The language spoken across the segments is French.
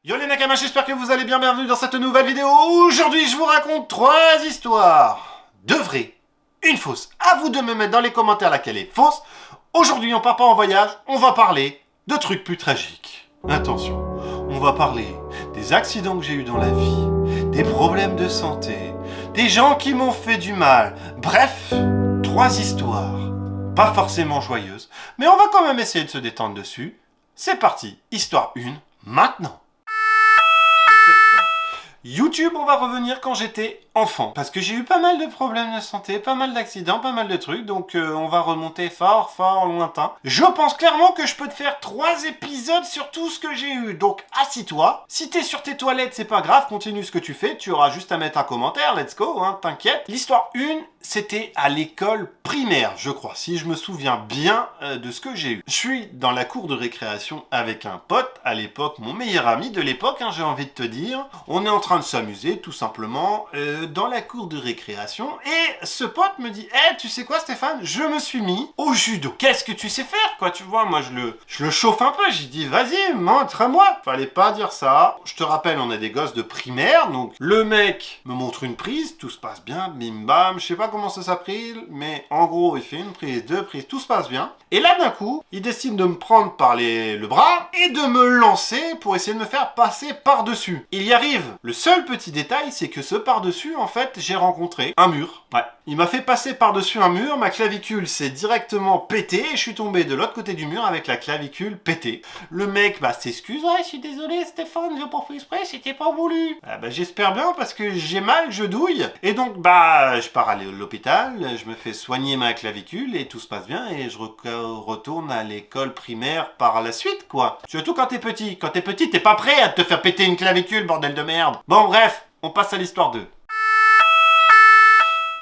Yo les Nakamas, j'espère que vous allez bien, bienvenue dans cette nouvelle vidéo. Aujourd'hui, je vous raconte 3 histoires. 2 vraies, une fausse. À vous de me mettre dans les commentaires laquelle est fausse. Aujourd'hui, on part pas en voyage, on va parler de trucs plus tragiques. Attention, on va parler des accidents que j'ai eu dans la vie, des problèmes de santé, des gens qui m'ont fait du mal. Bref, 3 histoires. Pas forcément joyeuses, mais on va quand même essayer de se détendre dessus. C'est parti, histoire 1, maintenant. YouTube, on va revenir quand j'étais enfant. Parce que j'ai eu pas mal de problèmes de santé, pas mal d'accidents, pas mal de trucs. Donc on va remonter fort lointain. Je pense clairement que je peux te faire 3 épisodes sur tout ce que j'ai eu. Donc assis-toi. Si t'es sur tes toilettes, c'est pas grave, continue ce que tu fais. Tu auras juste à mettre un commentaire, let's go, hein, t'inquiète. L'histoire 1, c'était à l'école primaire, je crois. Si je me souviens bien de ce que j'ai eu. Je suis dans la cour de récréation avec un pote. À l'époque, mon meilleur ami de l'époque, hein, j'ai envie de te dire. On est en train de s'amuser tout simplement dans la cour de récréation et ce pote me dit hey, tu sais quoi Stéphane, je me suis mis au judo. Qu'est-ce que tu sais faire quoi, tu vois, moi je le chauffe un peu, j'ai dit vas-y montre-moi. Fallait pas dire ça. Je te rappelle, on a des gosses de primaire, donc le mec me montre une prise, tout se passe bien, bim bam, je sais pas comment ça s'appelle, mais en gros il fait une prise, 2 prises, tout se passe bien. Et là d'un coup, il décide de me prendre par le bras et de me lancer pour essayer de me faire passer par-dessus. Il y arrive. Le seul petit détail, c'est que ce par-dessus, en fait, j'ai rencontré un mur. Ouais. Il m'a fait passer par-dessus un mur, ma clavicule s'est directement pétée et je suis tombé de l'autre côté du mur avec la clavicule pétée. Le mec, s'excuse. Ouais, je suis désolé Stéphane, j'ai pas fait exprès, c'était pas voulu. J'espère bien parce que j'ai mal, je douille. Et donc, je pars à l'hôpital, je me fais soigner ma clavicule et tout se passe bien et je retourne à l'école primaire par la suite, quoi. Surtout quand t'es petit. Quand t'es petit, t'es pas prêt à te faire péter une clavicule, bordel de merde. Bon, bref, on passe à l'histoire 2.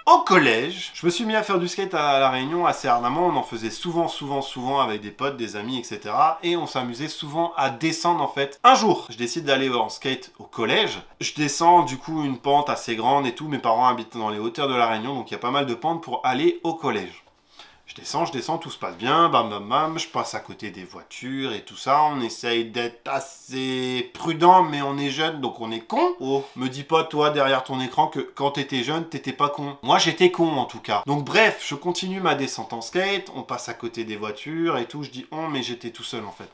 Au collège, je me suis mis à faire du skate à La Réunion assez ardemment. On en faisait souvent avec des potes, des amis, etc. Et on s'amusait souvent à descendre en fait. Un jour, je décide d'aller en skate au collège. Je descends du coup une pente assez grande et tout. Mes parents habitent dans les hauteurs de La Réunion, donc il y a pas mal de pentes pour aller au collège. Je descends, tout se passe bien, bam bam bam, je passe à côté des voitures et tout ça, on essaye d'être assez prudent, mais on est jeune, donc on est con. Oh, me dis pas toi derrière ton écran que quand t'étais jeune, t'étais pas con. Moi j'étais con en tout cas. Donc bref, je continue ma descente en skate, on passe à côté des voitures et tout, je dis oh mais j'étais tout seul en fait.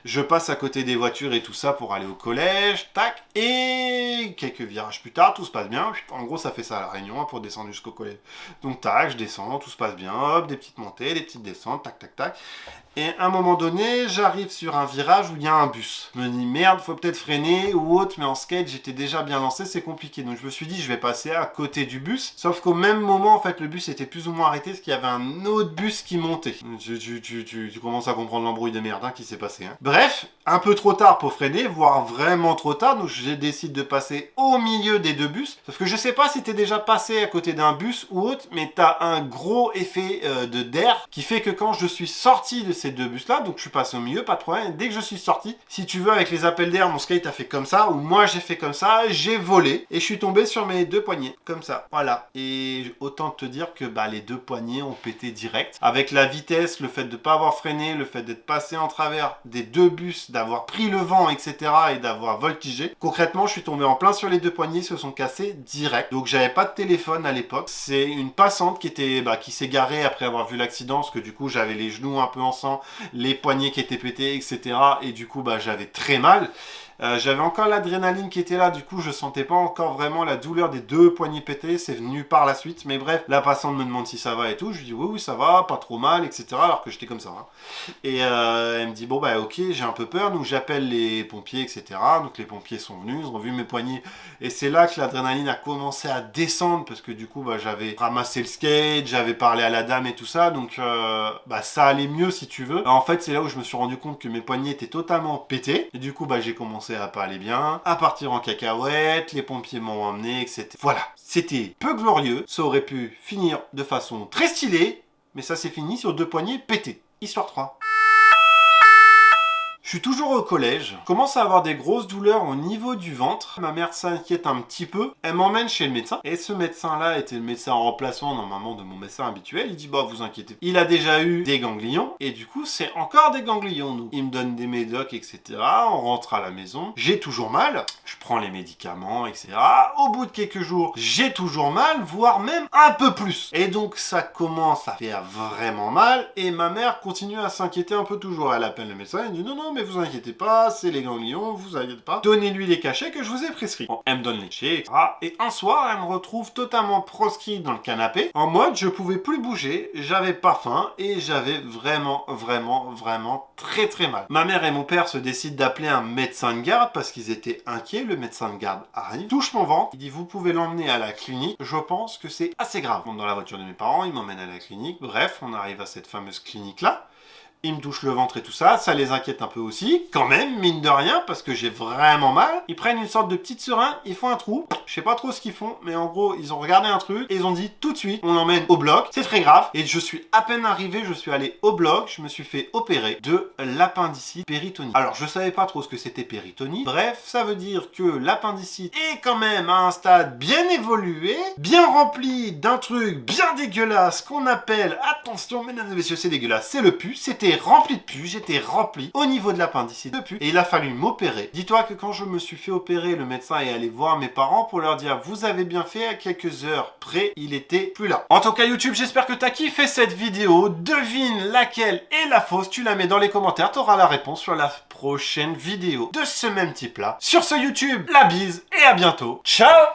Je passe à côté des voitures et tout ça pour aller au collège, tac, et quelques virages plus tard, tout se passe bien. En gros ça fait ça à La Réunion pour descendre jusqu'au collège. Donc tac, je descends, tout se passe bien, hop, des petites montées, des petites descentes, tac tac tac. Et à un moment donné, j'arrive sur un virage où il y a un bus. Je me dis merde, faut peut-être freiner ou autre, mais en skate j'étais déjà bien lancé, c'est compliqué. Donc je me suis dit je vais passer à côté du bus. Sauf qu'au même moment en fait le bus était plus ou moins arrêté parce qu'il y avait un autre bus qui montait. Tu commences à comprendre l'embrouille de merde qui s'est passé. Hein. Bref, un peu trop tard pour freiner, voire vraiment trop tard. Donc je décide de passer au milieu des 2 bus. Sauf que je sais pas si t'es déjà passé à côté d'un bus ou autre, mais t'as un gros effet d'air qui fait que quand je suis sorti de ces 2 bus là, donc je suis passé au milieu, pas de problème. Dès que je suis sorti, si tu veux, avec les appels d'air, mon skate a fait comme ça, ou moi j'ai fait comme ça, j'ai volé et je suis tombé sur mes 2 poignets, comme ça, voilà. Et autant te dire que les 2 poignets ont pété direct. Avec la vitesse, le fait de pas avoir freiné, le fait d'être passé en travers des 2 bus, d'avoir pris le vent, etc. et d'avoir voltigé. Concrètement, je suis tombé en plein sur les 2 poignets, se sont cassés direct. Donc j'avais pas de téléphone à l'époque. C'est une passante qui s'est garée après avoir vu l'accident, parce que du coup j'avais les genoux un peu en sang, les poignets qui étaient pétés, etc. Et du coup j'avais très mal. J'avais encore l'adrénaline qui était là, du coup je sentais pas encore vraiment la douleur des 2 poignets pétés, c'est venu par la suite, mais bref, la passante me demande si ça va et tout, je lui dis oui ça va, pas trop mal, etc. alors que j'étais comme ça. Hein. Et elle me dit bon ok, j'ai un peu peur, donc j'appelle les pompiers, etc. Donc les pompiers sont venus, ils ont vu mes poignets, et c'est là que l'adrénaline a commencé à descendre, parce que du coup j'avais ramassé le skate, j'avais parlé à la dame et tout ça, donc ça allait mieux si tu veux. En fait c'est là où je me suis rendu compte que mes poignets étaient totalement pétés, et du coup j'ai commencé à pas aller bien, à partir en cacahuète, les pompiers m'ont emmené, etc. Voilà, c'était peu glorieux, ça aurait pu finir de façon très stylée, mais ça s'est fini sur 2 poignets pétés. Histoire 3. Je suis toujours au collège, je commence à avoir des grosses douleurs au niveau du ventre. Ma mère s'inquiète un petit peu, elle m'emmène chez le médecin. Et ce médecin-là était le médecin remplaçant normalement de mon médecin habituel. Il dit bah vous inquiétez pas. Il a déjà eu des ganglions et du coup c'est encore des ganglions nous. Il me donne des médocs etc. On rentre à la maison. J'ai toujours mal. Je prends les médicaments etc. Au bout de quelques jours, j'ai toujours mal, voire même un peu plus. Et donc ça commence à faire vraiment mal et ma mère continue à s'inquiéter un peu toujours. Elle appelle le médecin, elle dit non mais vous inquiétez pas, c'est les ganglions, vous inquiétez pas. Donnez-lui les cachets que je vous ai prescrits. Bon, elle me donne les cachets, etc. Et un soir, elle me retrouve totalement proscrit dans le canapé, en mode je pouvais plus bouger, j'avais pas faim et j'avais vraiment très mal. Ma mère et mon père se décident d'appeler un médecin de garde parce qu'ils étaient inquiets. Le médecin de garde arrive, touche mon ventre, il dit vous pouvez l'emmener à la clinique, je pense que c'est assez grave. On monte dans la voiture de mes parents, ils m'emmènent à la clinique, bref, on arrive à cette fameuse clinique là. Ils me touchent le ventre et tout ça, ça les inquiète un peu aussi, quand même, mine de rien, parce que j'ai vraiment mal. Ils prennent une sorte de petite seringue, ils font un trou, je sais pas trop ce qu'ils font, mais en gros, ils ont regardé un truc, et ils ont dit tout de suite, on l'emmène au bloc, c'est très grave, et je suis à peine arrivé, je suis allé au bloc, je me suis fait opérer de l'appendicite péritonique. Alors, je savais pas trop ce que c'était péritonie, bref, ça veut dire que l'appendicite est quand même à un stade bien évolué, bien rempli d'un truc bien dégueulasse qu'on appelle, attention, mesdames et messieurs, c'est dégueulasse, c'est le pus, c'était rempli de pus, j'étais rempli au niveau de l'appendicite de pus et il a fallu m'opérer. Dis-toi que quand je me suis fait opérer, le médecin est allé voir mes parents pour leur dire vous avez bien fait, à quelques heures près, il était plus là. En tout cas YouTube, j'espère que t'as kiffé cette vidéo. Devine laquelle est la fausse, tu la mets dans les commentaires, t'auras la réponse sur la prochaine vidéo de ce même type là. Sur ce YouTube, la bise et à bientôt. Ciao.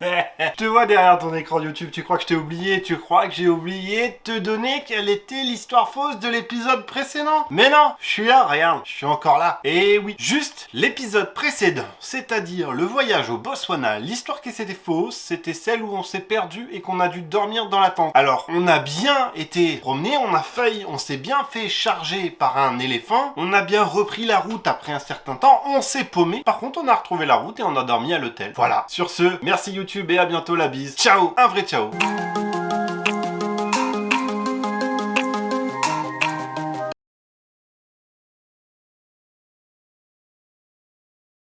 Je te vois derrière ton écran YouTube, tu crois que je t'ai oublié, tu crois que j'ai oublié de te donner quelle était l'histoire fausse de l'épisode précédent? Mais non, je suis là, regarde, je suis encore là. Et oui, juste l'épisode précédent, c'est-à-dire le voyage au Botswana, l'histoire qui était fausse, c'était celle où on s'est perdu et qu'on a dû dormir dans la tente. Alors, on a bien été promené, on s'est bien fait charger par un éléphant, on a bien repris la route après un certain temps, on s'est paumé, par contre on a retrouvé la route et on a dormi à l'hôtel. Voilà, sur ce, merci YouTube et à bientôt la bise. Ciao, un vrai ciao.